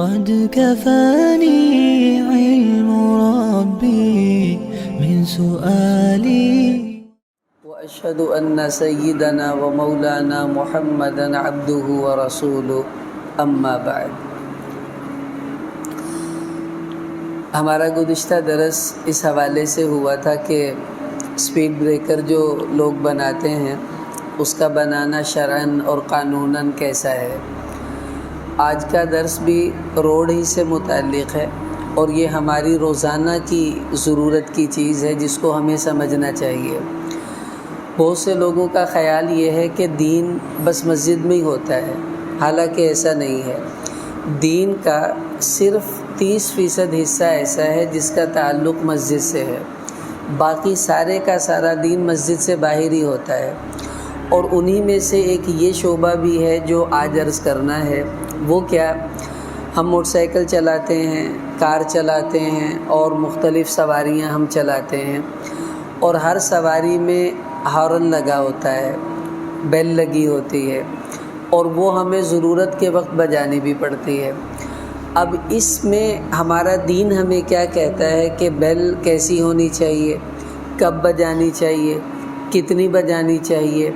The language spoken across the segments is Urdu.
قد كفاني علم ربي من سؤالي وأشهد أن سيدنا ومولانا محمدا عبده ورسوله اما بعد۔ ہمارا گزشتہ درس اس حوالے سے ہوا تھا کہ اسپیڈ بریکر جو لوگ بناتے ہیں اس کا بنانا شرعاً اور قانوناً کیسا ہے۔ آج کا درس بھی روڈ ہی سے متعلق ہے اور یہ ہماری روزانہ کی ضرورت کی چیز ہے جس کو ہمیں سمجھنا چاہیے۔ بہت سے لوگوں کا خیال یہ ہے کہ دین بس مسجد میں ہی ہوتا ہے، حالانکہ ایسا نہیں ہے۔ دین کا صرف 30% حصہ ایسا ہے جس کا تعلق مسجد سے ہے، باقی سارے کا سارا دین مسجد سے باہر ہی ہوتا ہے۔ اور انہی میں سے ایک یہ شعبہ بھی ہے جو آج عرض کرنا ہے۔ وہ کیا؟ ہم موٹر سائیکل چلاتے ہیں، کار چلاتے ہیں اور مختلف سواریاں ہم چلاتے ہیں، اور ہر سواری میں ہارن لگا ہوتا ہے، بیل لگی ہوتی ہے، اور وہ ہمیں ضرورت کے وقت بجانی بھی پڑتی ہے۔ اب اس میں ہمارا دین ہمیں کیا کہتا ہے کہ بیل کیسی ہونی چاہیے، کب بجانی چاہیے، کتنی بجانی چاہیے،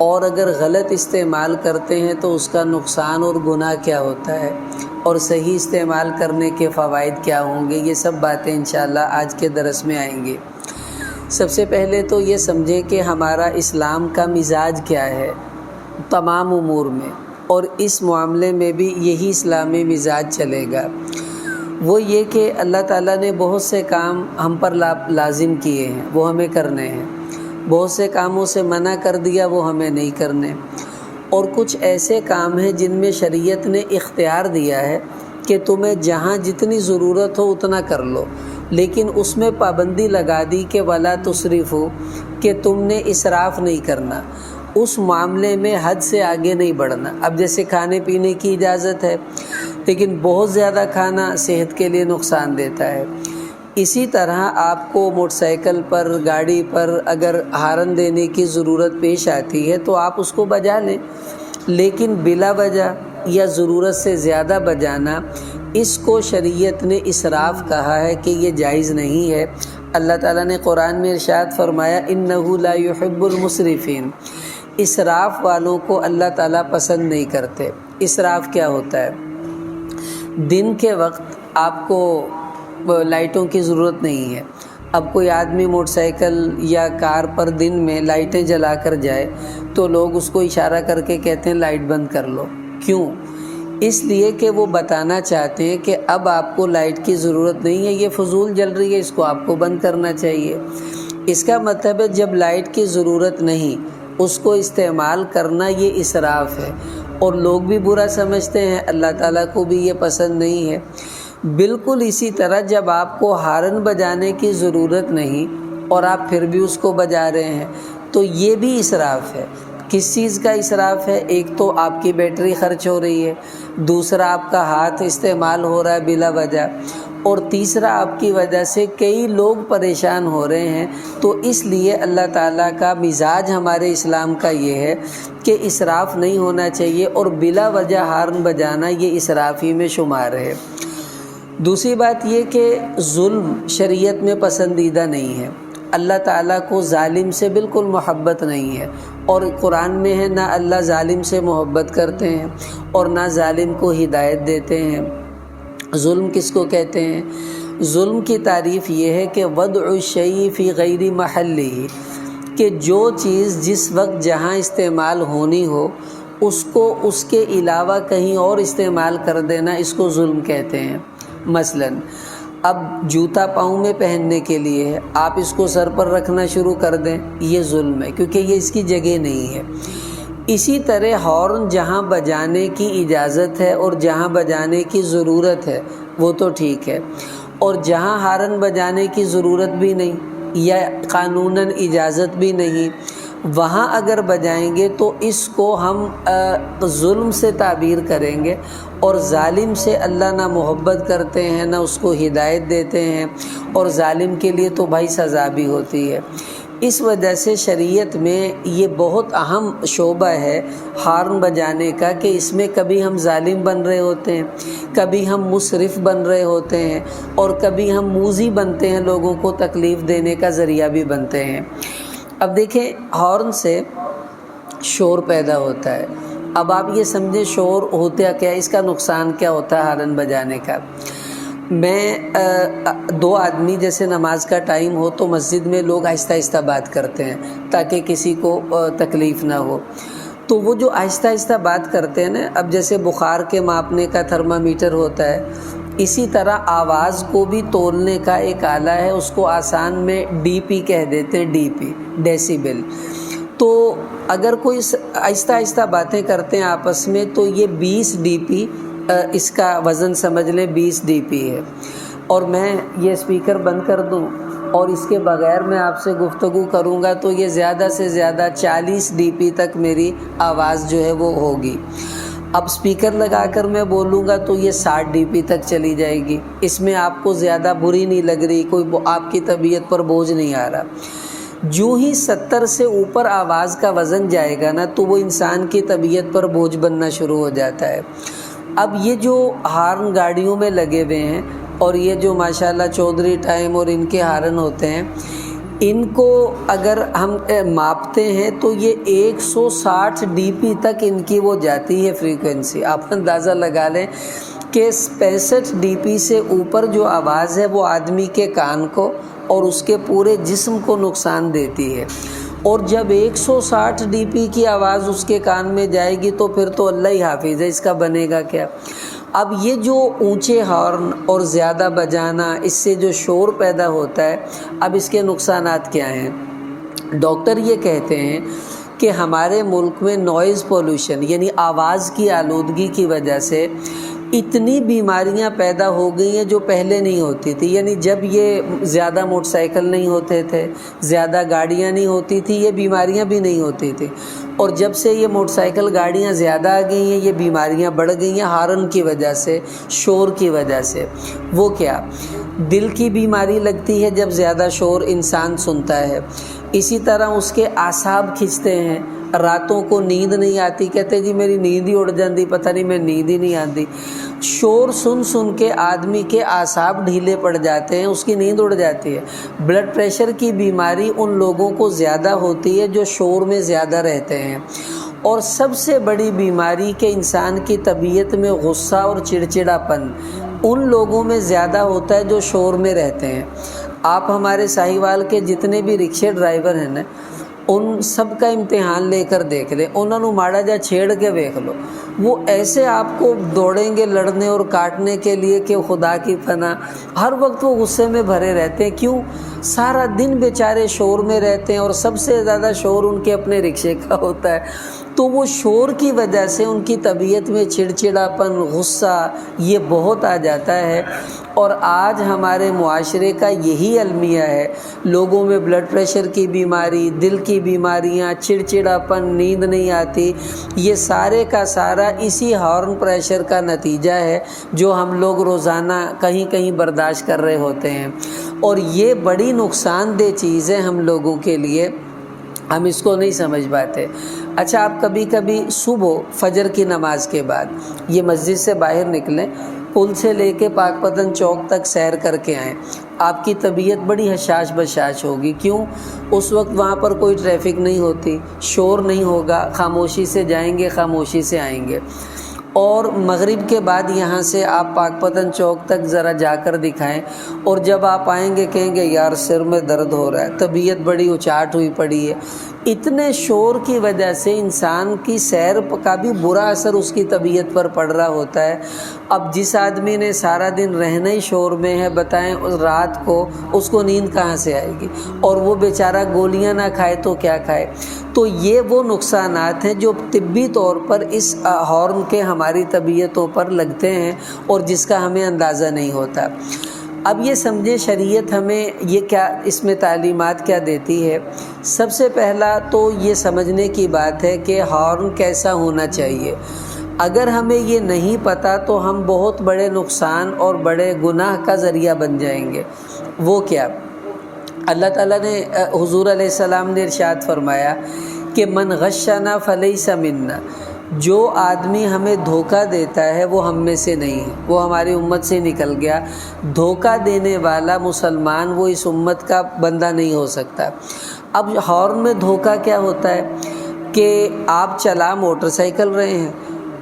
اور اگر غلط استعمال کرتے ہیں تو اس کا نقصان اور گناہ کیا ہوتا ہے، اور صحیح استعمال کرنے کے فوائد کیا ہوں گے۔ یہ سب باتیں انشاءاللہ آج کے درس میں آئیں گے۔ سب سے پہلے تو یہ سمجھیں کہ ہمارا اسلام کا مزاج کیا ہے تمام امور میں، اور اس معاملے میں بھی یہی اسلامی مزاج چلے گا۔ وہ یہ کہ اللہ تعالیٰ نے بہت سے کام ہم پر لازم کیے ہیں، وہ ہمیں کرنے ہیں۔ بہت سے کاموں سے منع کر دیا، وہ ہمیں نہیں کرنے۔ اور کچھ ایسے کام ہیں جن میں شریعت نے اختیار دیا ہے کہ تمہیں جہاں جتنی ضرورت ہو اتنا کر لو، لیکن اس میں پابندی لگا دی کہ ولا تسرفوا، کہ تم نے اسراف نہیں کرنا، اس معاملے میں حد سے آگے نہیں بڑھنا۔ اب جیسے کھانے پینے کی اجازت ہے، لیکن بہت زیادہ کھانا صحت کے لیے نقصان دیتا ہے۔ اسی طرح آپ کو موٹر سائیکل پر، گاڑی پر اگر ہارن دینے کی ضرورت پیش آتی ہے تو آپ اس کو بجا لیں، لیکن بلا وجہ یا ضرورت سے زیادہ بجانا، اس کو شریعت نے اسراف کہا ہے کہ یہ جائز نہیں ہے۔ اللہ تعالیٰ نے قرآن میں ارشاد فرمایا اِنَّهُ لَا يُحِبُّ الْمُسْرِفِينَ، اسراف والوں کو اللہ تعالیٰ پسند نہیں کرتے۔ اسراف کیا ہوتا ہے؟ دن کے وقت آپ کو لائٹوں کی ضرورت نہیں ہے۔ اب کوئی آدمی موٹر سائیکل یا کار پر دن میں لائٹیں جلا کر جائے تو لوگ اس کو اشارہ کر کے کہتے ہیں لائٹ بند کر لو۔ کیوں؟ اس لیے کہ وہ بتانا چاہتے ہیں کہ اب آپ کو لائٹ کی ضرورت نہیں ہے، یہ فضول جل رہی ہے، اس کو آپ کو بند کرنا چاہیے۔ اس کا مطلب ہے جب لائٹ کی ضرورت نہیں، اس کو استعمال کرنا یہ اسراف ہے، اور لوگ بھی برا سمجھتے ہیں، اللہ تعالیٰ کو بھی یہ پسند نہیں ہے۔ بالکل اسی طرح جب آپ کو ہارن بجانے کی ضرورت نہیں اور آپ پھر بھی اس کو بجا رہے ہیں تو یہ بھی اسراف ہے۔ کس چیز کا اسراف ہے؟ ایک تو آپ کی بیٹری خرچ ہو رہی ہے، دوسرا آپ کا ہاتھ استعمال ہو رہا ہے بلا وجہ، اور تیسرا آپ کی وجہ سے کئی لوگ پریشان ہو رہے ہیں۔ تو اس لیے اللہ تعالیٰ کا مزاج ہمارے اسلام کا یہ ہے کہ اسراف نہیں ہونا چاہیے، اور بلا وجہ ہارن بجانا یہ اسراف ہی میں شمار ہے۔ دوسری بات یہ کہ ظلم شریعت میں پسندیدہ نہیں ہے۔ اللہ تعالیٰ کو ظالم سے بالکل محبت نہیں ہے، اور قرآن میں ہے نہ اللہ ظالم سے محبت کرتے ہیں اور نہ ظالم کو ہدایت دیتے ہیں۔ ظلم کس کو کہتے ہیں؟ ظلم کی تعریف یہ ہے کہ وضع الشیء فی غیر محلہ، کہ جو چیز جس وقت جہاں استعمال ہونی ہو اس کو اس کے علاوہ کہیں اور استعمال کر دینا، اس کو ظلم کہتے ہیں۔ مثلا اب جوتا پاؤں میں پہننے کے لیے ہے، آپ اس کو سر پر رکھنا شروع کر دیں، یہ ظلم ہے، کیونکہ یہ اس کی جگہ نہیں ہے۔ اسی طرح ہارن جہاں بجانے کی اجازت ہے اور جہاں بجانے کی ضرورت ہے وہ تو ٹھیک ہے، اور جہاں ہارن بجانے کی ضرورت بھی نہیں یا قانوناً اجازت بھی نہیں، وہاں اگر بجائیں گے تو اس کو ہم ظلم سے تعبیر کریں گے، اور ظالم سے اللہ نہ محبت کرتے ہیں نہ اس کو ہدایت دیتے ہیں، اور ظالم کے لیے تو بھائی سزا بھی ہوتی ہے۔ اس وجہ سے شریعت میں یہ بہت اہم شعبہ ہے ہارن بجانے کا، کہ اس میں کبھی ہم ظالم بن رہے ہوتے ہیں، کبھی ہم مسرف بن رہے ہوتے ہیں، اور کبھی ہم موذی بنتے ہیں، لوگوں کو تکلیف دینے کا ذریعہ بھی بنتے ہیں۔ اب دیکھیں، ہارن سے شور پیدا ہوتا ہے۔ اب آپ یہ سمجھیں شور ہوتا کیا، اس کا نقصان کیا ہوتا ہے ہارن بجانے کا۔ میں دو آدمی جیسے نماز کا ٹائم ہو تو مسجد میں لوگ آہستہ آہستہ بات کرتے ہیں تاکہ کسی کو تکلیف نہ ہو، تو وہ جو آہستہ آہستہ بات کرتے ہیں نا، اب جیسے بخار کے ماپنے کا تھرمامیٹر ہوتا ہے، اسی طرح آواز کو بھی تولنے کا ایک آلہ ہے، اس کو آسان میں ڈی پی کہہ دیتے ہیں، ڈی پی ڈیسیبل۔ تو اگر کوئی آہستہ آہستہ باتیں کرتے ہیں آپس میں تو یہ 20 ڈی پی، اس کا وزن سمجھ لیں 20 ڈی پی ہے، اور میں یہ اسپیکر بند کر دوں اور اس کے بغیر میں آپ سے گفتگو کروں گا تو یہ زیادہ سے زیادہ 40 ڈی پی تک میری آواز جو ہے وہ ہوگی۔ اب اسپیکر لگا کر میں بولوں گا تو یہ 60 ڈی پی تک چلی جائے گی، اس میں آپ کو زیادہ بری نہیں لگ رہی، کوئی آپ کی طبیعت پر بوجھ نہیں آ رہا۔ جو ہی 70 سے اوپر آواز کا وزن جائے گا نا تو وہ انسان کی طبیعت پر بوجھ بننا شروع ہو جاتا ہے۔ اب یہ جو ہارن گاڑیوں میں لگے ہوئے ہیں، اور یہ جو ماشاءاللہ چودھری ٹائم اور ان کے ہارن ہوتے ہیں، ان کو اگر ہم ماپتے ہیں تو یہ 160 ڈی پی تک ان کی وہ جاتی ہے فریکوینسی۔ آپ اندازہ لگا لیں کہ 65 ڈی پی سے اوپر جو آواز ہے وہ آدمی کے کان کو اور اس کے پورے جسم کو نقصان دیتی ہے، اور جب 160 ڈی پی کی آواز اس کے کان میں جائے گی تو پھر تو اللہ ہی حافظ ہے، اس کا بنے گا کیا۔ اب یہ جو اونچے ہارن اور زیادہ بجانا، اس سے جو شور پیدا ہوتا ہے، اب اس کے نقصانات کیا ہیں؟ ڈاکٹر یہ کہتے ہیں کہ ہمارے ملک میں نوائز پولوشن یعنی آواز کی آلودگی کی وجہ سے اتنی بیماریاں پیدا ہو گئی ہیں جو پہلے نہیں ہوتی تھی۔ یعنی جب یہ زیادہ موٹر سائیکل نہیں ہوتے تھے، زیادہ گاڑیاں نہیں ہوتی تھی، یہ بیماریاں بھی نہیں ہوتی تھی، اور جب سے یہ موٹر سائیکل گاڑیاں زیادہ آ گئی ہیں یہ بیماریاں بڑھ گئی ہیں ہارن کی وجہ سے، شور کی وجہ سے۔ وہ کیا؟ دل کی بیماری لگتی ہے جب زیادہ شور انسان سنتا ہے، اسی طرح اس کے اعصاب کھنچتے ہیں، راتوں کو نیند نہیں آتی، کہتے جی میری نیند ہی اڑ جاتی، پتہ نہیں میں نیند ہی نہیں آتی۔ شور سن سن کے آدمی کے اعصاب ڈھیلے پڑ جاتے ہیں، اس کی نیند اڑ جاتی ہے۔ بلڈ پریشر کی بیماری ان لوگوں کو زیادہ ہوتی ہے جو شور میں زیادہ رہتے ہیں، اور سب سے بڑی بیماری کہ انسان کی طبیعت میں غصہ اور چڑچڑاپن ان لوگوں میں زیادہ ہوتا ہے جو شور میں رہتے ہیں۔ آپ ہمارے ساہیوال کے جتنے بھی رکشے ڈرائیور ہیں نا، ان سب کا امتحان لے کر دیکھ لیں، انہوں نے ماڑا جا چھیڑ کے دیکھ لو، وہ ایسے آپ کو دوڑیں گے لڑنے اور کاٹنے کے لیے کہ خدا کی پناہ، ہر وقت وہ غصے میں بھرے رہتے ہیں۔ کیوں؟ سارا دن بیچارے شور میں رہتے ہیں، اور سب سے زیادہ شور ان کے اپنے رکشے کا ہوتا ہے، تو وہ شور کی وجہ سے ان کی طبیعت میں چڑچڑاپن، غصہ یہ بہت آ جاتا ہے۔ اور آج ہمارے معاشرے کا یہی المیہ ہے، لوگوں میں بلڈ پریشر کی بیماری، دل کی بیماریاں، چڑچڑاپن، نیند نہیں آتی، یہ سارے کا سارا اسی ہارن پریشر کا نتیجہ ہے جو ہم لوگ روزانہ کہیں کہیں برداشت کر رہے ہوتے ہیں، اور یہ بڑی نقصان دہ چیز ہے ہم لوگوں کے لیے، ہم اس کو نہیں سمجھ پاتے۔ اچھا، آپ کبھی کبھی صبح فجر کی نماز کے بعد یہ مسجد سے باہر نکلیں، پل سے لے کے پاک پتن چوک تک سیر کر کے آئیں، آپ کی طبیعت بڑی حشاش بشاش ہوگی۔ کیوں؟ اس وقت وہاں پر کوئی ٹریفک نہیں ہوتی، شور نہیں ہوگا، خاموشی سے جائیں گے، خاموشی سے آئیں گے۔ اور مغرب کے بعد یہاں سے آپ پاک پتن چوک تک ذرا جا کر دکھائیں، اور جب آپ آئیں گے کہیں گے یار سر میں درد ہو رہا ہے، طبیعت بڑی اچاٹ ہوئی پڑی ہے۔ اتنے شور کی وجہ سے انسان کی سیر کا بھی برا اثر اس کی طبیعت پر پڑ رہا ہوتا ہے۔ اب جس آدمی نے سارا دن رہنا ہی شور میں ہے، بتائیں رات کو اس کو نیند کہاں سے آئے گی، اور وہ بیچارہ گولیاں نہ کھائے تو کیا کھائے۔ تو یہ وہ نقصانات ہیں جو طبی طور پر اس ہارن کے ہماری طبیعتوں پر لگتے ہیں، اور جس کا ہمیں اندازہ نہیں ہوتا۔ اب یہ سمجھیں شریعت ہمیں یہ کیا اس میں تعلیمات کیا دیتی ہے۔ سب سے پہلا تو یہ سمجھنے کی بات ہے کہ ہارن کیسا ہونا چاہیے۔ اگر ہمیں یہ نہیں پتہ تو ہم بہت بڑے نقصان اور بڑے گناہ کا ذریعہ بن جائیں گے۔ وہ کیا؟ اللہ تعالیٰ نے حضور علیہ السلام نے ارشاد فرمایا کہ من غشنا فلیس منا، جو آدمی ہمیں دھوکہ دیتا ہے وہ ہم میں سے نہیں ہے، وہ ہماری امت سے نکل گیا۔ دھوکہ دینے والا مسلمان وہ اس امت کا بندہ نہیں ہو سکتا۔ اب ہارن میں دھوکہ کیا ہوتا ہے کہ آپ چلا موٹر سائیکل رہے ہیں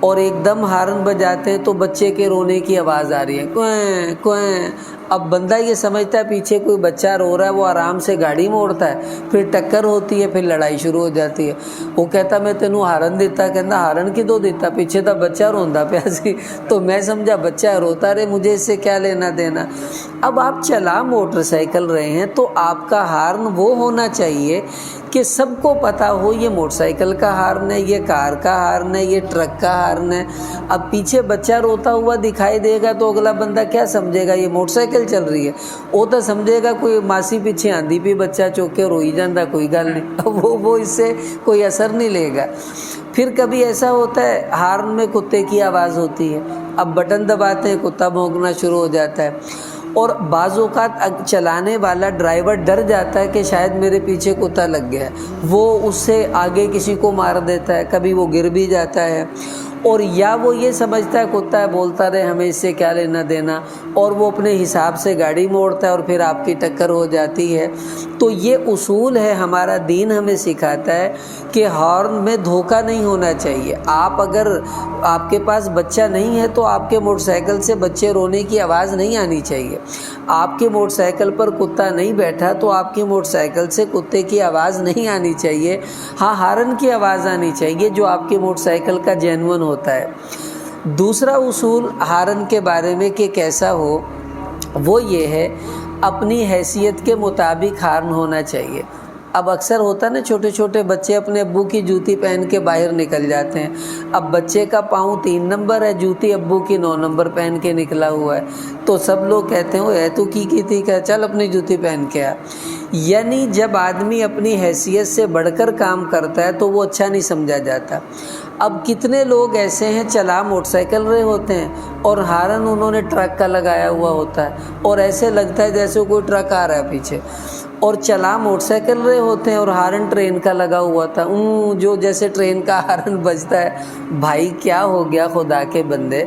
اور ایک دم ہارن بجاتے ہیں تو بچے کے رونے کی آواز آ رہی ہے، کوئیں کوئیں۔ اب بندہ یہ سمجھتا ہے پیچھے کوئی بچہ رو رہا ہے، وہ آرام سے گاڑی موڑتا ہے، پھر ٹکر ہوتی ہے، پھر لڑائی شروع ہو جاتی ہے۔ وہ کہتا میں تینوں ہارن دیتا، کہتا ہارن کدوں دیتا، پیچھے تھا بچہ روندا پیا سی، تو میں سمجھا بچہ روتا رہے، مجھے اس سے کیا لینا دینا۔ اب آپ چلا موٹر سائیکل رہے ہیں تو آپ کا ہارن وہ ہونا چاہیے کہ سب کو پتہ ہو یہ موٹر سائیکل کا ہارن ہے، یہ کار کا ہارن ہے، یہ ٹرک کا ہارن ہے۔ اب پیچھے بچہ روتا ہوا دکھائی دے گا تو اگلا بندہ کیا سمجھے گا، یہ موٹر سائیکل چل رہی ہے، وہ تو سمجھے گا کوئی ماسی پیچھے آندھی پہ بچہ چوک کے روئی جاندہ، کوئی گل نہیں، وہ اس سے کوئی اثر نہیں لے گا۔ پھر کبھی ایسا ہوتا ہے ہارن میں کتے کی آواز ہوتی ہے، اب بٹن دباتے ہیں کتا بھونکنا شروع ہو جاتا ہے، اور بعض اوقات چلانے والا ڈرائیور ڈر جاتا ہے کہ شاید میرے پیچھے کتا لگ گیا ہے، وہ اس سے آگے کسی کو مار دیتا ہے، کبھی وہ گر بھی جاتا ہے، اور یا وہ یہ سمجھتا ہے کتا ہے بولتا رہے ہمیں اس سے کیا لینا دینا، اور وہ اپنے حساب سے گاڑی موڑتا ہے اور پھر آپ کی ٹکر ہو جاتی ہے۔ تو یہ اصول ہے، ہمارا دین ہمیں سکھاتا ہے کہ ہارن میں دھوکہ نہیں ہونا چاہیے۔ آپ اگر آپ کے پاس بچہ نہیں ہے تو آپ کے موٹر سائیکل سے بچے رونے کی آواز نہیں آنی چاہیے۔ آپ کے موٹر سائیکل پر کتا نہیں بیٹھا تو آپ کی موٹر سائیکل سے کتے کی آواز نہیں آنی چاہیے، ہاں ہارن کی آواز آنی چاہیے جو آپ کی موٹر سائیکل کا جینون ہوتا ہے۔ دوسرا اصول ہارن کے بارے میں کہ کیسا ہو، وہ یہ ہے اپنی حیثیت کے مطابق ہارن ہونا چاہیے۔ اب اکثر ہوتا ہے نا چھوٹے چھوٹے بچے اپنے ابو کی جوتی پہن کے باہر نکل جاتے ہیں، اب بچے کا پاؤں 3 نمبر ہے، جوتی ابو کی 9 نمبر پہن کے نکلا ہوا ہے، تو سب لوگ کہتے ہیں اے تو کی تھی، کہ چل اپنی جوتی پہن کے آ۔ یعنی جب آدمی اپنی حیثیت سے بڑھ کر کام کرتا ہے تو وہ اچھا نہیں سمجھا جاتا۔ اب کتنے لوگ ایسے ہیں چلا موٹر سائیکل رہے ہوتے ہیں اور ہارن انہوں نے ٹرک کا لگایا ہوا ہوتا ہے، اور ایسے لگتا ہے جیسے کوئی ٹرک آ رہا ہے پیچھے، اور چلا موٹر سائیکل رہے ہوتے ہیں اور ہارن ٹرین کا لگا ہوا تھا، جو جیسے ٹرین کا ہارن بجتا ہے۔ بھائی کیا ہو گیا خدا کے بندے،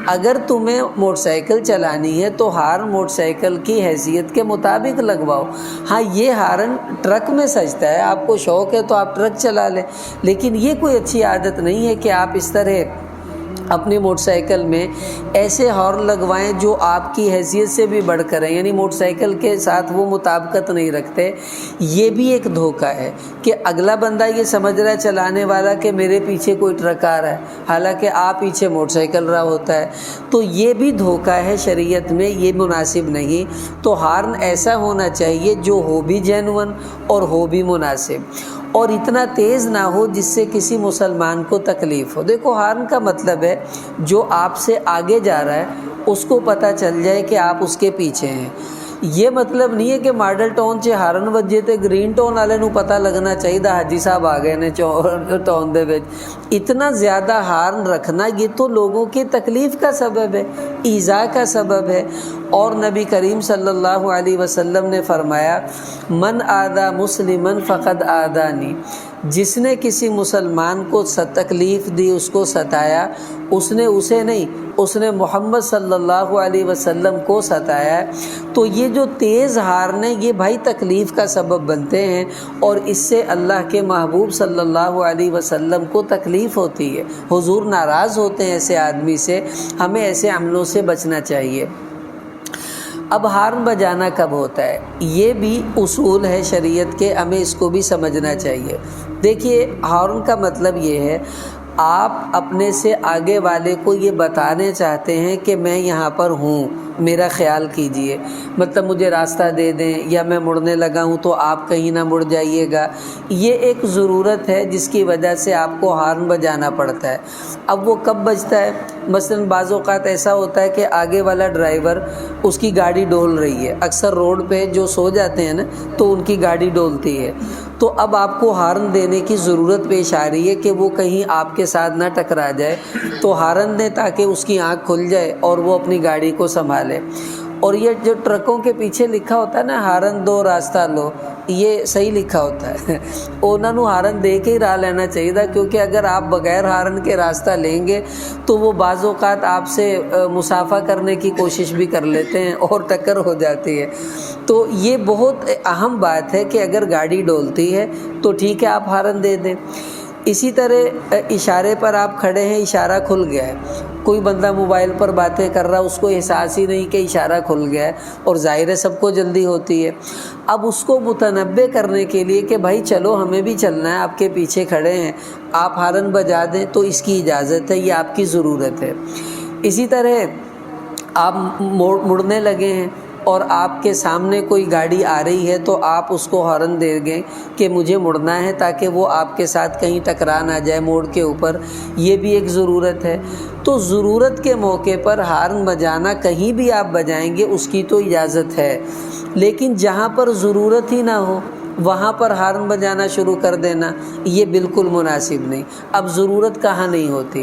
اگر تمہیں موٹر سائیکل چلانی ہے تو ہارن موٹر سائیکل کی حیثیت کے مطابق لگواؤ۔ ہاں یہ ہارن ٹرک میں سجتا ہے، آپ کو شوق ہے تو آپ ٹرک چلا لیں، لیکن یہ کوئی اچھی عادت نہیں ہے کہ آپ اس طرح اپنی موٹر سائیکل میں ایسے ہارن لگوائیں جو آپ کی حیثیت سے بھی بڑھ کر ہیں، یعنی موٹر سائیکل کے ساتھ وہ مطابقت نہیں رکھتے۔ یہ بھی ایک دھوکہ ہے کہ اگلا بندہ یہ سمجھ رہا ہے چلانے والا کہ میرے پیچھے کوئی ٹرک آ رہا ہے، حالانکہ آپ پیچھے موٹر سائیکل رہا ہوتا ہے، تو یہ بھی دھوکہ ہے شریعت میں، یہ مناسب نہیں۔ تو ہارن ایسا ہونا چاہیے جو ہو بھی جینون اور ہو بھی مناسب، اور اتنا تیز نہ ہو جس سے کسی مسلمان کو تکلیف ہو۔ دیکھو ہارن کا مطلب ہے جو آپ سے آگے جا رہا ہے اس کو پتہ چل جائے کہ آپ اس کے پیچھے ہیں۔ یہ مطلب نہیں ہے کہ ماڈل ٹاؤن سے ہارن وجے تے گرین ٹاؤن والے نوں پتہ لگنا چاہیے حاجی صاحب آ گئے نے ٹاؤن دے وچ۔ اتنا زیادہ ہارن رکھنا یہ تو لوگوں کی تکلیف کا سبب ہے، ایذا کا سبب ہے۔ اور نبی کریم صلی اللہ علیہ وسلم نے فرمایا من آذا مسلما فقد آذانی، جس نے کسی مسلمان کو تکلیف دی، اس کو ستایا، اس نے اسے نہیں، اس نے محمد صلی اللہ علیہ وسلم کو ستایا ہے۔ تو یہ جو تیز ہارن ہیں یہ بھائی تکلیف کا سبب بنتے ہیں، اور اس سے اللہ کے محبوب صلی اللہ علیہ وسلم کو تکلیف ہوتی ہے، حضور ناراض ہوتے ہیں ایسے آدمی سے، ہمیں ایسے عملوں سے بچنا چاہیے۔ اب ہارن بجانا کب ہوتا ہے، یہ بھی اصول ہے شریعت کے، ہمیں اس کو بھی سمجھنا چاہیے۔ دیکھیے ہارن کا مطلب یہ ہے آپ اپنے سے آگے والے کو یہ بتانے چاہتے ہیں کہ میں یہاں پر ہوں، میرا خیال کیجئے، مطلب مجھے راستہ دے دیں، یا میں مڑنے لگا ہوں تو آپ کہیں نہ مڑ جائیے گا۔ یہ ایک ضرورت ہے جس کی وجہ سے آپ کو ہارن بجانا پڑتا ہے۔ اب وہ کب بجتا ہے، مثلا بعض اوقات ایسا ہوتا ہے کہ آگے والا ڈرائیور اس کی گاڑی ڈول رہی ہے، اکثر روڈ پہ جو سو جاتے ہیں نا تو ان کی گاڑی ڈولتی ہے، تو اب آپ کو ہارن دینے کی ضرورت پیش آ رہی ہے کہ وہ کہیں آپ کے ساتھ نہ ٹکرا جائے، تو ہارن دیں تاکہ اس کی آنکھ کھل جائے اور وہ اپنی گاڑی کو سنبھالے۔ اور یہ جو ٹرکوں کے پیچھے لکھا ہوتا ہے نا ہارن دو راستہ لو، یہ صحیح لکھا ہوتا ہے انہوں نے ہارن دے کے ہی راہ لینا چاہیے تھا، کیونکہ اگر آپ بغیر ہارن کے راستہ لیں گے تو وہ بعض اوقات آپ سے مصافحہ کرنے کی کوشش بھی کر لیتے ہیں اور ٹکر ہو جاتی ہے۔ تو یہ بہت اہم بات ہے کہ اگر گاڑی ڈولتی ہے تو ٹھیک ہے آپ ہارن دے دیں۔ اسی طرح اشارے پر آپ کھڑے ہیں، اشارہ کھل گیا ہے، کوئی بندہ موبائل پر باتیں کر رہا، اس کو احساس ہی نہیں کہ اشارہ کھل گیا ہے، اور ظاہر ہے سب کو جلدی ہوتی ہے۔ اب اس کو متنبہ کرنے کے لیے کہ بھائی چلو ہمیں بھی چلنا ہے، آپ کے پیچھے کھڑے ہیں، آپ ہارن بجا دیں تو اس کی اجازت ہے، یہ آپ کی ضرورت ہے۔ اسی طرح آپ مڑنے لگے ہیں اور آپ کے سامنے کوئی گاڑی آ رہی ہے تو آپ اس کو ہارن دے گے کہ مجھے مڑنا ہے، تاکہ وہ آپ کے ساتھ کہیں ٹکرا نہ جائے موڑ کے اوپر، یہ بھی ایک ضرورت ہے۔ تو ضرورت کے موقع پر ہارن بجانا کہیں بھی آپ بجائیں گے اس کی تو اجازت ہے، لیکن جہاں پر ضرورت ہی نہ ہو وہاں پر ہارن بجانا شروع کر دینا یہ بالکل مناسب نہیں۔ اب ضرورت کہاں نہیں ہوتی،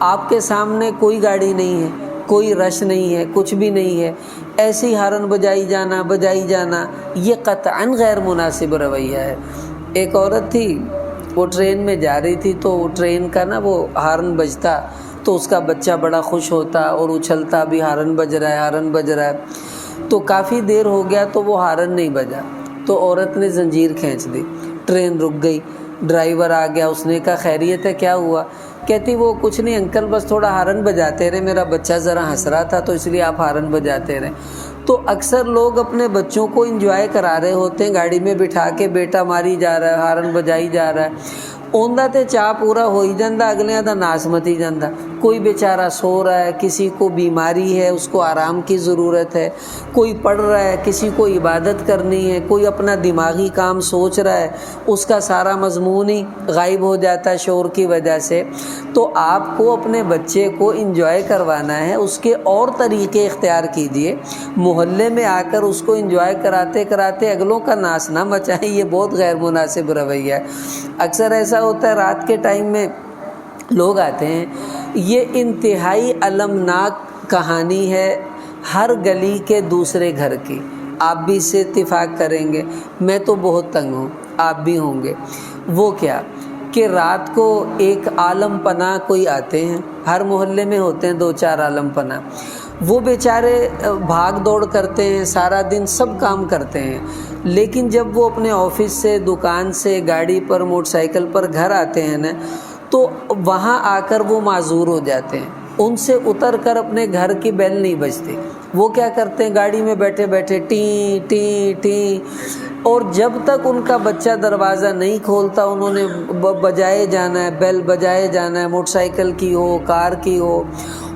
آپ کے سامنے کوئی گاڑی نہیں ہے، کوئی رش نہیں ہے، کچھ بھی نہیں ہے، ایسی ہارن بجائی جانا یہ قطعاً غیر مناسب رویہ ہے۔ ایک عورت تھی، وہ ٹرین میں جا رہی تھی، تو ٹرین کا نا وہ ہارن بجتا تو اس کا بچہ بڑا خوش ہوتا اور اچھلتا بھی، ہارن بج رہا ہے۔ تو کافی دیر ہو گیا تو وہ ہارن نہیں بجا، تو عورت نے زنجیر کھینچ دی، ٹرین رک گئی۔ ڈرائیور آ گیا، اس نے کہا خیریت ہے، کیا ہوا؟ کہتی وہ کچھ نہیں انکل، بس تھوڑا ہارن بجاتے رہے، میرا بچہ ذرا ہنس رہا تھا تو اس لیے آپ ہارن بجاتے رہے۔ تو اکثر لوگ اپنے بچوں کو انجوائے کرا رہے ہوتے ہیں، گاڑی میں بٹھا کے بیٹا ماری جا رہا ہے، ہارن بجائی جا رہا ہے، اوندا تے چاہ پورا ہوئی جاندہ، اگلیاں دا ناس متی جاندہ۔ کوئی بیچارہ سو رہا ہے، کسی کو بیماری ہے، اس کو آرام کی ضرورت ہے، کوئی پڑھ رہا ہے، کسی کو عبادت کرنی ہے، کوئی اپنا دماغی کام سوچ رہا ہے، اس کا سارا مضمون ہی غائب ہو جاتا ہے شور کی وجہ سے۔ تو آپ کو اپنے بچے کو انجوائے کروانا ہے، اس کے اور طریقے اختیار کیجئے، محلے میں آ کر اس کو انجوائے کراتے کراتے اگلوں کا ناس نہ مچائیں، یہ بہت غیر مناسب رویہ ہے۔ اکثر ایسا ہوتا ہے رات کے ٹائم میں لوگ آتے ہیں، یہ انتہائی المناک کہانی ہے ہر گلی کے دوسرے گھر کی، آپ بھی اس سے اتفاق کریں گے، میں تو بہت تنگ ہوں، آپ بھی ہوں گے۔ وہ کیا کہ رات کو ایک عالم پناہ کوئی آتے ہیں، ہر محلے میں ہوتے ہیں دو چار عالم پناہ، وہ بیچارے بھاگ دوڑ کرتے ہیں، سارا دن سب کام کرتے ہیں، لیکن جب وہ اپنے آفس سے، دکان سے، گاڑی پر، موٹر سائیکل پر گھر آتے ہیں نا، تو وہاں آ کر وہ معذور ہو جاتے ہیں، ان سے اتر کر اپنے گھر کی بیل نہیں بجتی، وہ کیا کرتے ہیں گاڑی میں بیٹھے بیٹھے ٹیں ٹیں ٹیں، اور جب تک ان کا بچہ دروازہ نہیں کھولتا انہوں نے بجائے جانا ہے، بیل بجائے جانا ہے، موٹر سائیکل کی ہو، کار کی ہو،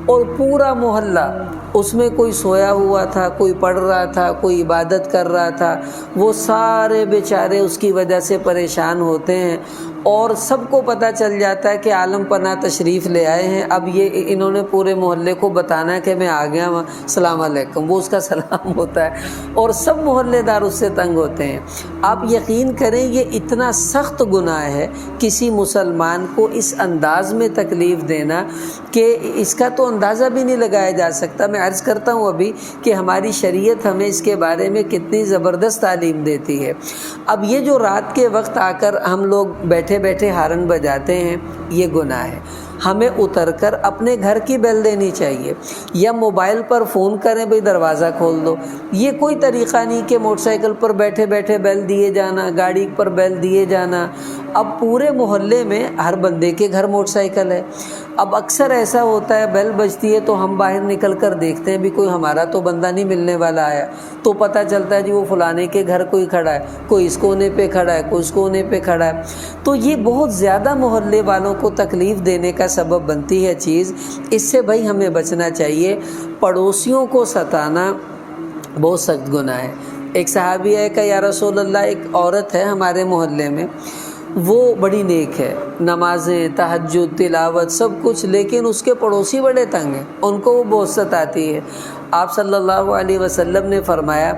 اور پورا محلہ اس میں کوئی سویا ہوا تھا، کوئی پڑھ رہا تھا، کوئی عبادت کر رہا تھا، وہ سارے بیچارے اس کی وجہ سے پریشان ہوتے ہیں، اور سب کو پتہ چل جاتا ہے کہ عالم پناہ تشریف لے آئے ہیں، اب یہ انہوں نے پورے محلے کو بتانا ہے کہ میں آ گیا ہوں، السلام علیکم، وہ اس کا سلام ہوتا ہے، اور سب محلے دار اس سے تنگ ہوتے ہیں۔ آپ یقین کریں یہ اتنا سخت گناہ ہے کسی مسلمان کو اس انداز میں تکلیف دینا کہ اس کا تو اندازہ بھی نہیں لگایا جا سکتا۔ میں عرض کرتا ہوں ابھی کہ ہماری شریعت ہمیں اس کے بارے میں کتنی زبردست تعلیم دیتی ہے۔ اب یہ جو رات کے وقت آ کر ہم لوگ بیٹھے بیٹھے ہارن بجاتے ہیں یہ گناہ ہے، ہمیں اتر کر اپنے گھر کی بیل دینی چاہیے، یا موبائل پر فون کریں بھئی دروازہ کھول دو۔ یہ کوئی طریقہ نہیں کہ موٹر سائیکل پر بیٹھے بیٹھے بیل دیے جانا، گاڑی پر بیل دیے جانا۔ اب پورے محلے میں ہر بندے کے گھر موٹر سائیکل ہے، اب اکثر ایسا ہوتا ہے بیل بجتی ہے تو ہم باہر نکل کر دیکھتے ہیں بھی کوئی ہمارا تو بندہ نہیں ملنے والا آیا، تو پتہ چلتا ہے جی وہ فلانے کے گھر کوئی کھڑا ہے، کوئی اس کونے پہ کھڑا ہے، کوئی اس کونے پہ کھڑا ہے، تو یہ بہت زیادہ محلے والوں کو تکلیف دینے کا سبب بنتی ہے چیز، اس سے بھائی ہمیں بچنا چاہیے۔ پڑوسیوں کو ستانا بہت سخت گناہ ہے۔ ایک صحابی ہے کہ یا رسول اللہ، ایک عورت ہے ہمارے محلے میں، وہ بڑی نیک ہے، نمازیں، تہجد، تلاوت سب کچھ، لیکن اس کے پڑوسی بڑے تنگ ہیں، ان کو وہ بہت ستاتی ہے۔ آپ صلی اللہ علیہ وسلم نے فرمایا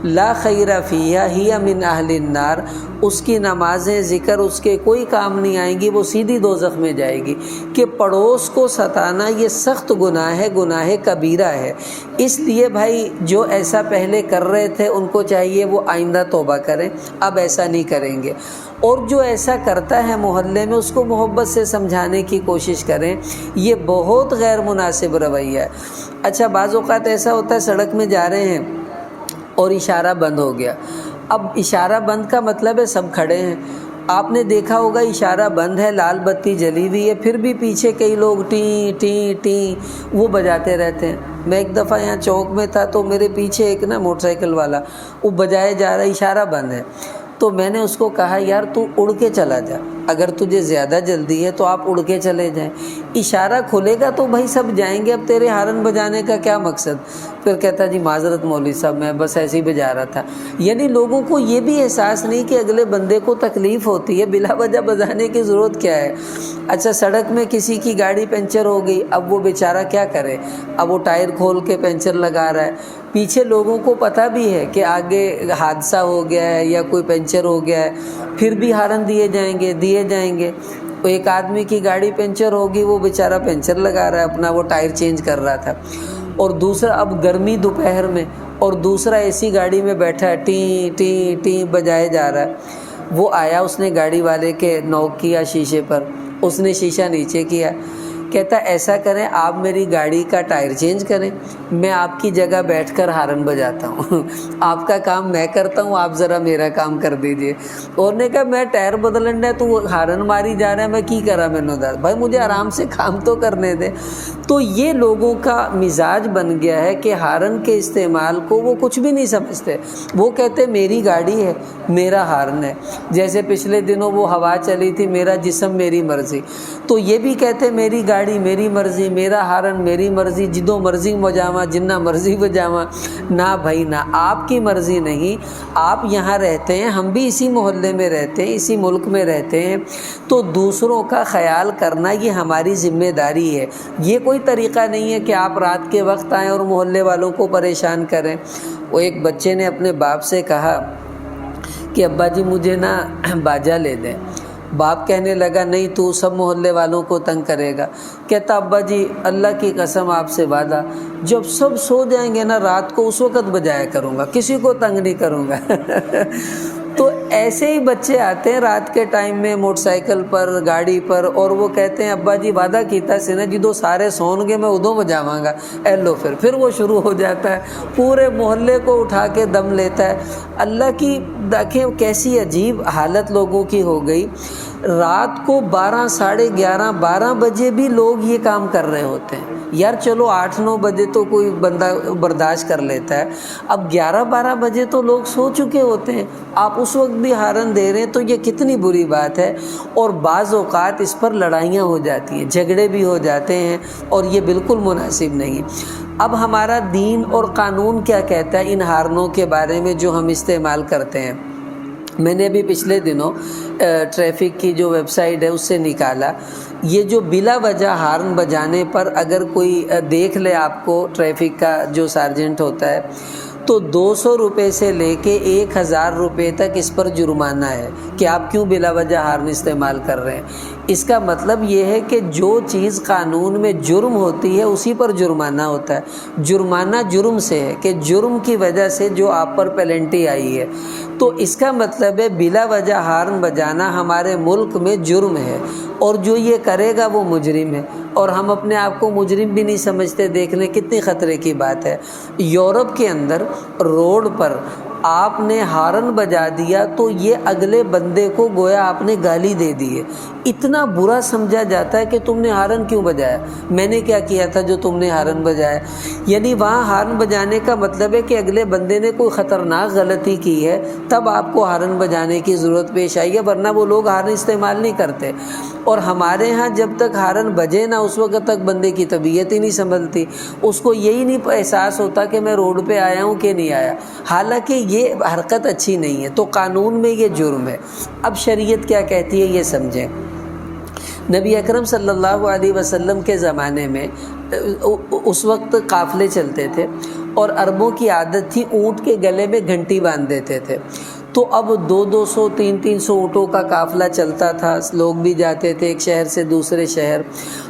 لا خیر فیہا ہی من اہل النار، اس کی نمازیں ذکر اس کے کوئی کام نہیں آئیں گی، وہ سیدھی دوزخ میں جائے گی۔ کہ پڑوس کو ستانا یہ سخت گناہ ہے، گناہ کبیرہ ہے۔ اس لیے بھائی جو ایسا پہلے کر رہے تھے ان کو چاہیے وہ آئندہ توبہ کریں، اب ایسا نہیں کریں گے، اور جو ایسا کرتا ہے محلے میں اس کو محبت سے سمجھانے کی کوشش کریں۔ یہ بہت غیر مناسب رویہ ہے۔ اچھا بعض اوقات ایسا ہوتا ہے سڑک میں جا رہے ہیں اور اشارہ بند ہو گیا، اب اشارہ بند کا مطلب ہے سب کھڑے ہیں، آپ نے دیکھا ہوگا اشارہ بند ہے، لال بتی جلی ہوئی ہے، پھر بھی پیچھے کئی لوگ ٹیں ٹیں ٹیں وہ بجاتے رہتے ہیں۔ میں ایک دفعہ یہاں چوک میں تھا تو میرے پیچھے ایک موٹر سائیکل والا وہ بجائے جا رہا ہے، اشارہ بند ہے، تو میں نے اس کو کہا یار تو اڑ کے چلا جا، اگر تجھے زیادہ جلدی ہے تو آپ اڑ کے چلے جائیں، اشارہ کھلے گا تو بھائی سب جائیں گے، اب تیرے ہارن بجانے کا کیا مقصد؟ پھر کہتا جی معذرت مولوی صاحب میں بس ایسے ہی بجا رہا تھا۔ یعنی لوگوں کو یہ بھی احساس نہیں کہ اگلے بندے کو تکلیف ہوتی ہے، بلا وجہ بجانے کی ضرورت کیا ہے؟ اچھا سڑک میں کسی کی گاڑی پنچر ہو گئی، اب وہ بیچارہ کیا کرے؟ اب وہ ٹائر کھول کے پنچر لگا رہا ہے، پیچھے لوگوں کو پتہ بھی ہے کہ آگے حادثہ ہو گیا ہے یا کوئی پنچر ہو گیا ہے، پھر بھی ہارن دیے جائیں گے۔ ایک آدمی کی گاڑی پنچر ہوگی، وہ بیچارہ پنچر لگا رہا ہے اپنا، وہ ٹائر چینج کر رہا تھا، اور دوسرا اب گرمی دوپہر میں، اور دوسرا ایسی گاڑی میں بیٹھا ہے ٹیں ٹیں ٹیں بجائے جا رہا ہے۔ وہ آیا، اس نے گاڑی والے کے نوک کیا شیشے پر، اس نے شیشہ نیچے کیا، کہتا ایسا کریں آپ میری گاڑی کا ٹائر چینج کریں، میں آپ کی جگہ بیٹھ کر ہارن بجاتا ہوں، آپ کا کام میں کرتا ہوں، آپ ذرا میرا کام کر دیجئے۔ اور نے کہا میں ٹائر بدلنا ہے تو وہ ہارن ماری جا رہا ہے، میں کی کرا میں نے دار بھائی مجھے آرام سے کام تو کرنے دے۔ تو یہ لوگوں کا مزاج بن گیا ہے کہ ہارن کے استعمال کو وہ کچھ بھی نہیں سمجھتے، وہ کہتے میری گاڑی ہے میرا ہارن ہے، جیسے پچھلے دنوں وہ ہوا چلی تھی میرا جسم میری مرضی، تو یہ بھی کہتے میری گاڑی میری مرضی، میرا ہارن میری مرضی، جدوں مرضی بجاواں جنہ مرضی بجاواں۔ نہ بھائی نہ، آپ کی مرضی نہیں، آپ یہاں رہتے ہیں، ہم بھی اسی محلے میں رہتے ہیں، اسی ملک میں رہتے ہیں، تو دوسروں کا خیال کرنا یہ ہماری ذمہ داری ہے۔ یہ کوئی طریقہ نہیں ہے کہ آپ رات کے وقت آئیں اور محلے والوں کو پریشان کریں۔ وہ ایک بچے نے اپنے باپ سے کہا کہ ابا جی مجھے نا باجا لے دیں، باپ کہنے لگا نہیں تو سب محلے والوں کو تنگ کرے گا۔ کہتا ابا جی اللہ کی قسم آپ سے وعدہ، جب سب سو جائیں گے نا رات کو اس وقت بجایا کروں گا، کسی کو تنگ نہیں کروں گا۔ تو ایسے ہی بچے آتے ہیں رات کے ٹائم میں موٹر سائیکل پر گاڑی پر، اور وہ کہتے ہیں ابا جی وعدہ کیتا سی نا جدو سارے سون گے میں ادوں بجاواں گا، اے لو پھر وہ شروع ہو جاتا ہے، پورے محلے کو اٹھا کے دم لیتا ہے۔ اللہ کی دیکھیں کیسی عجیب حالت لوگوں کی ہو گئی، رات کو 12 ساڑھے 11 12 بجے بھی لوگ یہ کام کر رہے ہوتے ہیں۔ یار چلو 8-9 بجے تو کوئی بندہ برداشت کر لیتا ہے، اب 11-12 بجے تو لوگ سو چکے ہوتے ہیں، آپ اس وقت بھی ہارن دے رہے ہیں، تو یہ کتنی بری بات ہے۔ اور بعض اوقات اس پر لڑائیاں ہو جاتی ہیں، جھگڑے بھی ہو جاتے ہیں، اور یہ بالکل مناسب نہیں۔ اب ہمارا دین اور قانون کیا کہتا ہے ان ہارنوں کے بارے میں جو ہم استعمال کرتے ہیں؟ میں نے ابھی پچھلے دنوں ٹریفک کی جو ویب سائٹ ہے اس سے نکالا، یہ جو بلا وجہ ہارن بجانے پر اگر کوئی دیکھ لے آپ کو، ٹریفک کا جو سارجنٹ ہوتا ہے، تو 200 روپے سے لے کے 1000 روپے تک اس پر جرمانہ ہے کہ آپ کیوں بلا وجہ ہارن استعمال کر رہے ہیں۔ اس کا مطلب یہ ہے کہ جو چیز قانون میں جرم ہوتی ہے اسی پر جرمانہ ہوتا ہے۔ جرمانہ جرم سے ہے کہ جرم کی وجہ سے جو آپ پر پینلٹی آئی ہے، تو اس کا مطلب ہے بلا وجہ ہارن بجانا ہمارے ملک میں جرم ہے، اور جو یہ کرے گا وہ مجرم ہے، اور ہم اپنے آپ کو مجرم بھی نہیں سمجھتے۔ دیکھ لیں کتنی خطرے کی بات ہے۔ یورپ کے اندر روڈ پر آپ نے ہارن بجا دیا تو یہ اگلے بندے کو گویا آپ نے گالی دے دی ہے، اتنا برا سمجھا جاتا ہے کہ تم نے ہارن کیوں بجایا، میں نے کیا کیا تھا جو تم نے ہارن بجایا۔ یعنی وہاں ہارن بجانے کا مطلب ہے کہ اگلے بندے نے کوئی خطرناک غلطی کی ہے، تب آپ کو ہارن بجانے کی ضرورت پیش آئی ہے، ورنہ وہ لوگ ہارن استعمال نہیں کرتے۔ اور ہمارے ہاں جب تک ہارن بجے نہ اس وقت تک بندے کی طبیعت ہی نہیں سنبھلتی، اس کو یہی نہیں احساس ہوتا کہ میں روڈ پہ آیا ہوں کہ نہیں آیا، حالانکہ یہ حرکت اچھی نہیں ہے۔ تو قانون میں یہ جرم ہے۔ اب شریعت کیا کہتی ہے یہ سمجھیں۔ نبی اکرم صلی اللہ علیہ وسلم کے زمانے میں اس وقت قافلے چلتے تھے، اور عربوں کی عادت تھی اونٹ کے گلے میں گھنٹی باندھ دیتے تھے، تو اب 200 300 اونٹوں کا قافلہ چلتا تھا، لوگ بھی جاتے تھے ایک شہر سے دوسرے شہر۔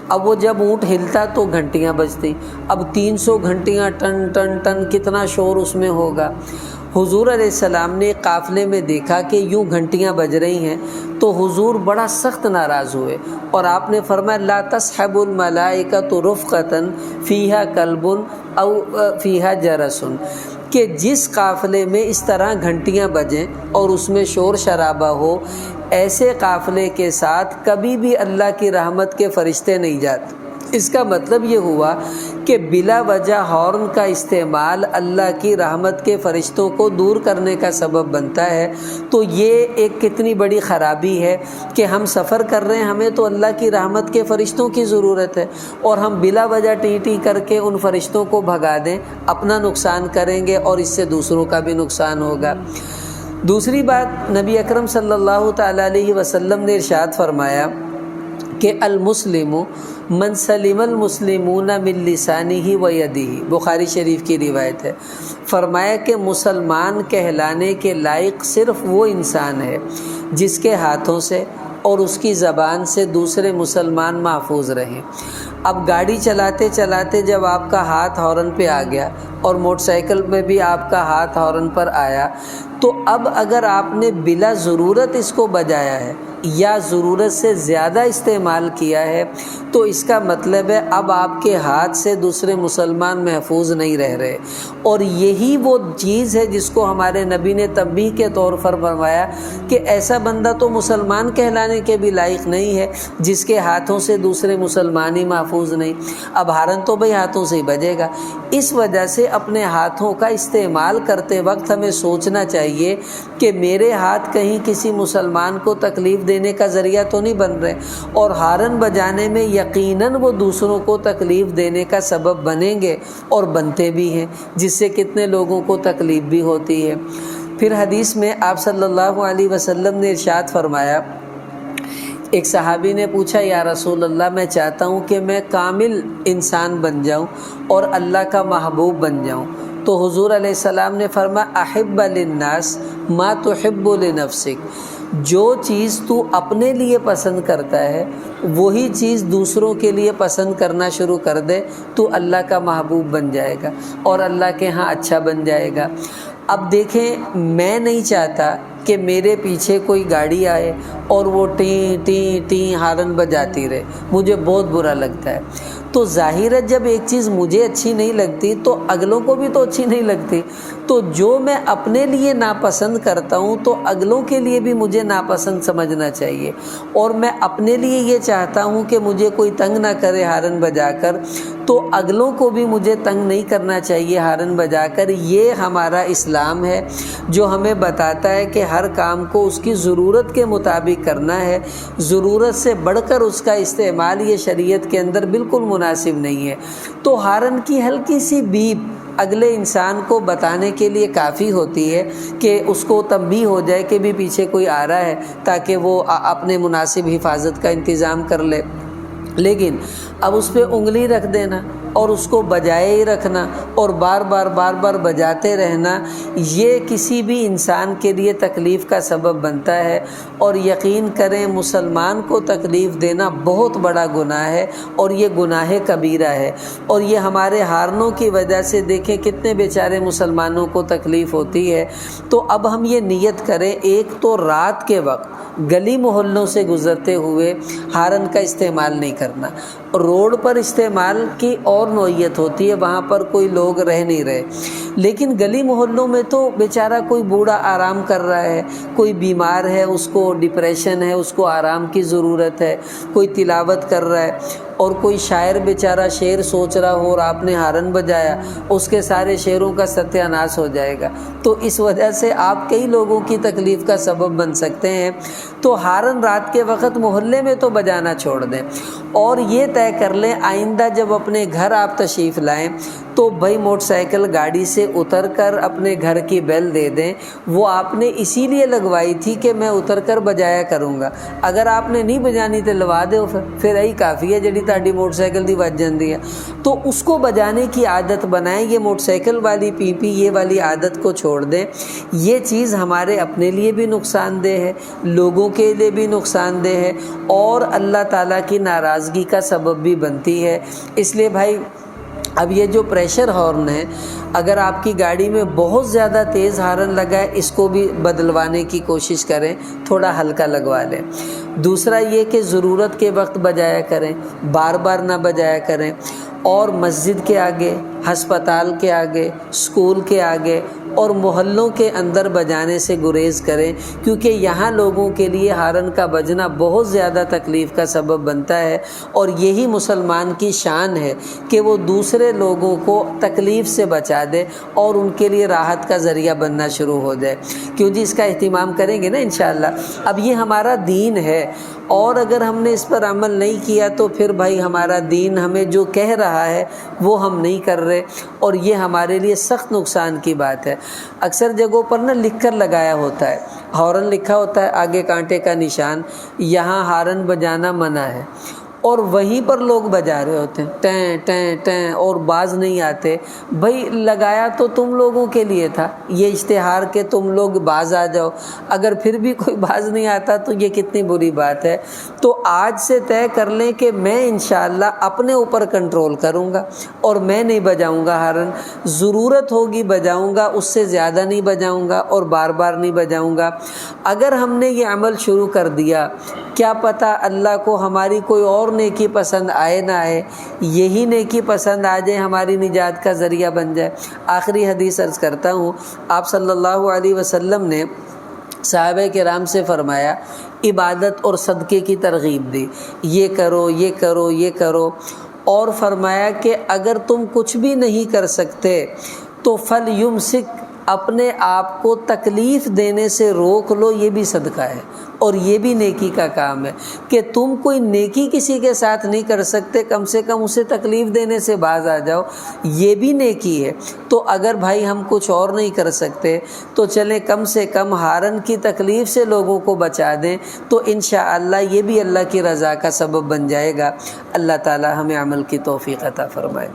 اب وہ جب اونٹ ہلتا تو گھنٹیاں بجتی، اب 300 گھنٹیاں، ٹن ٹن ٹن، کتنا شور اس میں ہوگا۔ حضور علیہ السلام نے قافلے میں دیکھا کہ یوں گھنٹیاں بج رہی ہیں، تو حضور بڑا سخت ناراض ہوئے اور آپ نے فرمایا لا تصحب الملائکۃ رفقۃ فیہا کلب او فیہا جرس، کہ جس قافلے میں اس طرح گھنٹیاں بجیں اور اس میں شور شرابہ ہو، ایسے قافلے کے ساتھ کبھی بھی اللہ کی رحمت کے فرشتے نہیں جاتے۔ اس کا مطلب یہ ہوا کہ بلا وجہ ہارن کا استعمال اللہ کی رحمت کے فرشتوں کو دور کرنے کا سبب بنتا ہے۔ تو یہ ایک کتنی بڑی خرابی ہے کہ ہم سفر کر رہے ہیں، ہمیں تو اللہ کی رحمت کے فرشتوں کی ضرورت ہے، اور ہم بلا وجہ ٹی ٹی کر کے ان فرشتوں کو بھگا دیں، اپنا نقصان کریں گے اور اس سے دوسروں کا بھی نقصان ہوگا۔ دوسری بات، نبی اکرم صلی اللہ تعالیٰ علیہ وسلم نے ارشاد فرمایا کہ المسلم من سلم المسلمون من لسانہ و یدہ، بخاری شریف کی روایت ہے۔ فرمایا کہ مسلمان کہلانے کے لائق صرف وہ انسان ہے جس کے ہاتھوں سے اور اس کی زبان سے دوسرے مسلمان محفوظ رہیں۔ اب گاڑی چلاتے چلاتے جب آپ کا ہاتھ ہارن پہ آ گیا اور موٹر سائیکل میں بھی آپ کا ہاتھ ہارن پر آیا، تو اب اگر آپ نے بلا ضرورت اس کو بجایا ہے یا ضرورت سے زیادہ استعمال کیا ہے، تو اس کا مطلب ہے اب آپ کے ہاتھ سے دوسرے مسلمان محفوظ نہیں رہ رہے۔ اور یہی وہ چیز ہے جس کو ہمارے نبی نے تنبیہ کے طور پر فرمایا کہ ایسا بندہ تو مسلمان کہلانے کے بھی لائق نہیں ہے جس کے ہاتھوں سے دوسرے مسلمان ہی محفوظ نہیں۔ اب ہارن تو بھئی ہاتھوں سے ہی بجے گا۔ اس وجہ سے اپنے ہاتھوں کا استعمال کرتے وقت ہمیں سوچنا چاہیے کہ میرے ہاتھ کہیں کسی مسلمان کو تکلیف دینے کا ذریعہ تو نہیں بن رہے، اور ہارن بجانے میں یقیناً وہ دوسروں کو تکلیف دینے کا سبب بنیں گے اور بنتے بھی ہیں، جس سے کتنے لوگوں کو تکلیف بھی ہوتی ہے۔ پھر حدیث میں آپ صلی اللہ علیہ وسلم نے ارشاد فرمایا، ایک صحابی نے پوچھا یا رسول اللہ میں چاہتا ہوں کہ میں کامل انسان بن جاؤں اور اللہ کا محبوب بن جاؤں، تو حضور علیہ السلام نے فرمایا احب للناس ما تحب لنفسک، جو چیز تو اپنے لیے پسند کرتا ہے وہی چیز دوسروں کے لیے پسند کرنا شروع کر دے، تو اللہ کا محبوب بن جائے گا اور اللہ کے ہاں اچھا بن جائے گا۔ اب دیکھیں، میں نہیں چاہتا کہ میرے پیچھے کوئی گاڑی آئے اور وہ ٹیں ٹیں ٹیں ہارن بجاتی رہے، مجھے بہت برا لگتا ہے۔ تو ظاہر ہے جب ایک چیز مجھے اچھی نہیں لگتی تو اگلوں کو بھی تو اچھی نہیں لگتی، تو جو میں اپنے لیے ناپسند کرتا ہوں تو اگلوں کے لیے بھی مجھے ناپسند سمجھنا چاہیے، اور میں اپنے لیے یہ چاہتا ہوں کہ مجھے کوئی تنگ نہ کرے ہارن بجا کر، تو اگلوں کو بھی مجھے تنگ نہیں کرنا چاہیے ہارن بجا کر۔ یہ ہمارا اسلام ہے جو ہمیں بتاتا ہے کہ ہر کام کو اس کی ضرورت کے مطابق کرنا ہے، ضرورت سے بڑھ کر اس کا استعمال یہ شریعت کے اندر بالکل مناسب نہیں ہے۔ تو ہارن کی ہلکی سی بیپ اگلے انسان کو بتانے کے لیے کافی ہوتی ہے کہ اس کو تنبیہ ہو جائے کہ بھی پیچھے کوئی آ رہا ہے، تاکہ وہ اپنے مناسب حفاظت کا انتظام کر لے۔ لیکن اب اس پہ انگلی رکھ دینا اور اس کو بجائے ہی رکھنا اور بار بار بجاتے رہنا، یہ کسی بھی انسان کے لیے تکلیف کا سبب بنتا ہے، اور یقین کریں مسلمان کو تکلیف دینا بہت بڑا گناہ ہے، اور یہ گناہ کبیرہ ہے۔ اور یہ ہمارے ہارنوں کی وجہ سے دیکھیں کتنے بیچارے مسلمانوں کو تکلیف ہوتی ہے۔ تو اب ہم یہ نیت کریں، ایک تو رات کے وقت گلی محلوں سے گزرتے ہوئے ہارن کا استعمال نہیں کرنا۔ روڈ پر استعمال کی اور نوعیت ہوتی ہے، وہاں پر کوئی لوگ رہ نہیں رہے، لیکن گلی محلوں میں تو بیچارہ کوئی بوڑھا آرام کر رہا ہے، کوئی بیمار ہے، اس کو ڈپریشن ہے، اس کو آرام کی ضرورت ہے، کوئی تلاوت کر رہا ہے، اور کوئی شاعر بیچارہ شعر سوچ رہا ہو اور آپ نے ہارن بجایا، اس کے سارے شعروں کا ستیہ ناش ہو جائے گا۔ تو اس وجہ سے آپ کئی لوگوں کی تکلیف کا سبب بن سکتے ہیں۔ تو ہارن رات کے وقت محلے میں تو بجانا چھوڑ دیں، اور یہ طے کر لیں آئندہ جب اپنے گھر آپ تشریف لائیں تو بھائی موٹر سائیکل گاڑی سے اتر کر اپنے گھر کی بیل دے دیں، وہ آپ نے اسی لیے لگوائی تھی کہ میں اتر کر بجایا کروں گا، اگر آپ نے نہیں بجانی تو لوا دو، پھر یہی کافی ہے جڑی تہاڈی موٹر سائیکل دی وج جاندی ہے۔ تو اس کو بجانے کی عادت بنائیں، یہ موٹر سائیکل والی پی پی یہ والی عادت کو چھوڑ دیں۔ یہ چیز ہمارے اپنے لیے بھی نقصان دہ ہے، لوگوں کے لیے بھی نقصان دہ ہے، اور اللہ تعالیٰ کی ناراضگی کا سبب بھی بنتی ہے۔ اس لیے بھائی اب یہ جو پریشر ہارن ہے، اگر آپ کی گاڑی میں بہت زیادہ تیز ہارن لگا ہے، اس کو بھی بدلوانے کی کوشش کریں، تھوڑا ہلکا لگوا لیں۔ دوسرا یہ کہ ضرورت کے وقت بجایا کریں، بار بار نہ بجایا کریں، اور مسجد کے آگے، ہسپتال کے آگے، اسکول کے آگے اور محلوں کے اندر بجانے سے گریز کریں، کیونکہ یہاں لوگوں کے لیے ہارن کا بجنا بہت زیادہ تکلیف کا سبب بنتا ہے، اور یہی مسلمان کی شان ہے کہ وہ دوسرے لوگوں کو تکلیف سے بچا دے اور ان کے لیے راحت کا ذریعہ بننا شروع ہو جائے۔ کیوں جی، اس کا اہتمام کریں گے نا انشاءاللہ۔ اب یہ ہمارا دین ہے، اور اگر ہم نے اس پر عمل نہیں کیا تو پھر بھائی ہمارا دین ہمیں جو کہہ رہا ہے وہ ہم نہیں کر رہے، اور یہ ہمارے لیے سخت نقصان کی بات ہے۔ اکثر جگہوں پر نا لکھ کر لگایا ہوتا ہے، ہارن لکھا ہوتا ہے، آگے کانٹے کا نشان، یہاں ہارن بجانا منع ہے، اور وہیں پر لوگ بجا رہے ہوتے ہیں ٹیں ٹیں ٹیں، اور باز نہیں آتے۔ بھائی لگایا تو تم لوگوں کے لیے تھا یہ اشتہار کہ تم لوگ باز آ جاؤ، اگر پھر بھی کوئی باز نہیں آتا تو یہ کتنی بری بات ہے۔ تو آج سے طے کر لیں کہ میں انشاءاللہ اپنے اوپر کنٹرول کروں گا، اور میں نہیں بجاؤں گا ہارن، ضرورت ہوگی بجاؤں گا، اس سے زیادہ نہیں بجاؤں گا، اور بار بار نہیں بجاؤں گا۔ اگر ہم نے یہ عمل شروع کر دیا، کیا پتہ اللہ کو ہماری کوئی اور نیکی پسند آئے نہ آئے، یہی نیکی پسند آ جائے، ہماری نجات کا ذریعہ بن جائے۔ آخری حدیث عرض کرتا ہوں، آپ صلی اللہ علیہ وسلم نے صحابہ کرام سے فرمایا، عبادت اور صدقے کی ترغیب دی، یہ کرو یہ کرو یہ کرو، اور فرمایا کہ اگر تم کچھ بھی نہیں کر سکتے تو فَلْيُمْسِكْ، اپنے آپ کو تکلیف دینے سے روک لو، یہ بھی صدقہ ہے، اور یہ بھی نیکی کا کام ہے کہ تم کوئی نیکی کسی کے ساتھ نہیں کر سکتے، کم سے کم اسے تکلیف دینے سے باز آ جاؤ، یہ بھی نیکی ہے۔ تو اگر بھائی ہم کچھ اور نہیں کر سکتے تو چلیں کم سے کم ہارن کی تکلیف سے لوگوں کو بچا دیں، تو انشاءاللہ یہ بھی اللہ کی رضا کا سبب بن جائے گا۔ اللہ تعالی ہمیں عمل کی توفیق عطا فرمائے۔